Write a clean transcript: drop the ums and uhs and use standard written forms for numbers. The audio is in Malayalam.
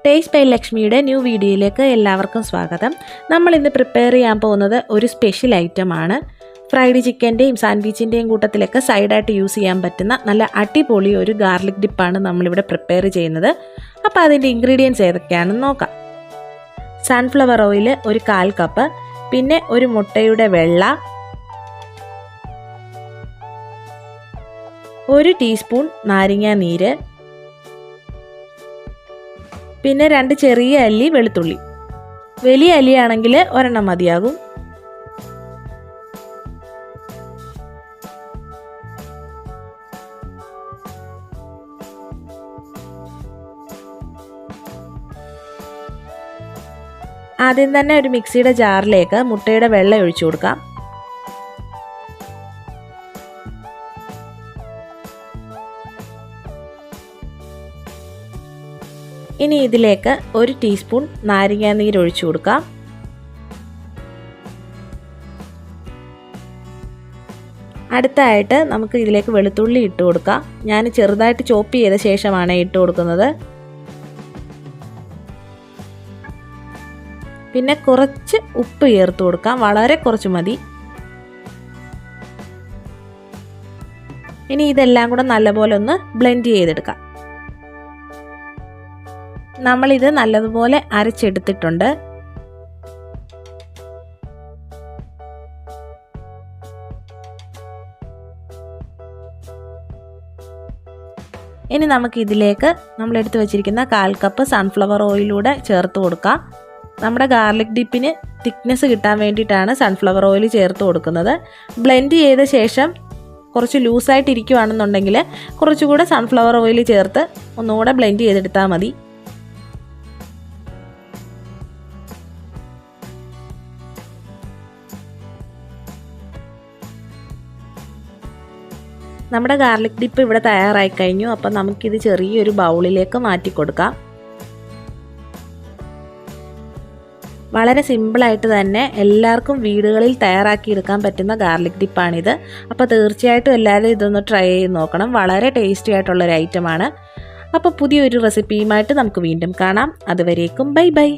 ടേസ്റ്റ് ബൈ ലക്ഷ്മിയുടെ ന്യൂ വീഡിയോയിലേക്ക് എല്ലാവർക്കും സ്വാഗതം. നമ്മൾ ഇന്ന് പ്രിപ്പയർ ചെയ്യാൻ പോകുന്നത് ഒരു സ്പെഷ്യൽ ഐറ്റമാണ്. ഫ്രൈഡ് ചിക്കൻ്റെയും സാൻഡ്വിച്ചിൻ്റെയും കൂട്ടത്തിലൊക്കെ സൈഡായിട്ട് യൂസ് ചെയ്യാൻ പറ്റുന്ന നല്ല അടിപൊളി ഒരു ഗാർലിക് ഡിപ്പാണ് നമ്മളിവിടെ പ്രിപ്പയർ ചെയ്യുന്നത്. അപ്പോൾ അതിൻ്റെ ഇൻഗ്രീഡിയൻസ് ഏതൊക്കെയാണെന്ന് നോക്കാം. സൺഫ്ലവർ ഓയിൽ ഒരു 1/4 കപ്പ്, പിന്നെ ഒരു മുട്ടയുടെ വെള്ള, 1 ടീസ്പൂൺ നാരങ്ങ നീര്, പിന്നെ 2 ചെറിയ അല്ലി വെളുത്തുള്ളി. വലിയ അല്ലിയാണെങ്കിൽ ഒരെണ്ണം മതിയാകും. ആദ്യം തന്നെ ഒരു മിക്സിയുടെ ജാറിലേക്ക് മുട്ടയുടെ വെള്ള ഒഴിച്ചു കൊടുക്കാം. ഇനി ഇതിലേക്ക് 1 ടീസ്പൂൺ നാരങ്ങ നീര് ഒഴിച്ചു കൊടുക്കാം. അടുത്തായിട്ട് നമുക്ക് ഇതിലേക്ക് വെളുത്തുള്ളി ഇട്ട് കൊടുക്കാം. ഞാൻ ചെറുതായിട്ട് ചോപ്പ് ചെയ്ത ശേഷമാണ് ഇട്ട് കൊടുക്കുന്നത്. പിന്നെ കുറച്ച് ഉപ്പ് ചേർത്ത് കൊടുക്കാം, വളരെ കുറച്ച് മതി. ഇനി ഇതെല്ലാം കൂടെ നല്ലപോലെ ഒന്ന് ബ്ലെൻഡ് ചെയ്തെടുക്കാം. നമ്മളിത് നല്ലതുപോലെ അരച്ചെടുത്തിട്ടുണ്ട്. ഇനി നമുക്ക് ഇതിലേക്ക് നമ്മളെടുത്ത് വെച്ചിരിക്കുന്ന 1/4 കപ്പ് സൺഫ്ലവർ ഓയിലൂടെ ചേർത്ത് കൊടുക്കാം. നമ്മുടെ ഗാർലിക് ഡിപ്പിന് തിക്നെസ് കിട്ടാൻ വേണ്ടിയിട്ടാണ് സൺഫ്ലവർ ഓയിൽ ചേർത്ത് കൊടുക്കുന്നത്. ബ്ലെൻഡ് ചെയ്ത ശേഷം കുറച്ച് ലൂസായിട്ട് ഇരിക്കുകയാണെന്നുണ്ടെങ്കിൽ കുറച്ചുകൂടെ സൺഫ്ലവർ ഓയിൽ ചേർത്ത് ഒന്നുകൂടെ ബ്ലെൻഡ് ചെയ്തെടുത്താൽ മതി. നമ്മുടെ ഗാർലിക് ഡിപ്പ് ഇവിടെ തയ്യാറായി കഴിഞ്ഞു. അപ്പം നമുക്കിത് ചെറിയൊരു ബൗളിലേക്ക് മാറ്റി കൊടുക്കാം. വളരെ സിമ്പിളായിട്ട് തന്നെ എല്ലാവർക്കും വീടുകളിൽ തയ്യാറാക്കിയെടുക്കാൻ പറ്റുന്ന ഗാർലിക് ഡിപ്പാണിത്. അപ്പോൾ തീർച്ചയായിട്ടും എല്ലാവരും ഇതൊന്ന് ട്രൈ ചെയ്ത് നോക്കണം. വളരെ ടേസ്റ്റി ആയിട്ടുള്ളൊരു ഐറ്റമാണ്. അപ്പോൾ പുതിയൊരു റെസിപ്പിയുമായിട്ട് നമുക്ക് വീണ്ടും കാണാം. അതുവരേക്കും ബൈ ബൈ.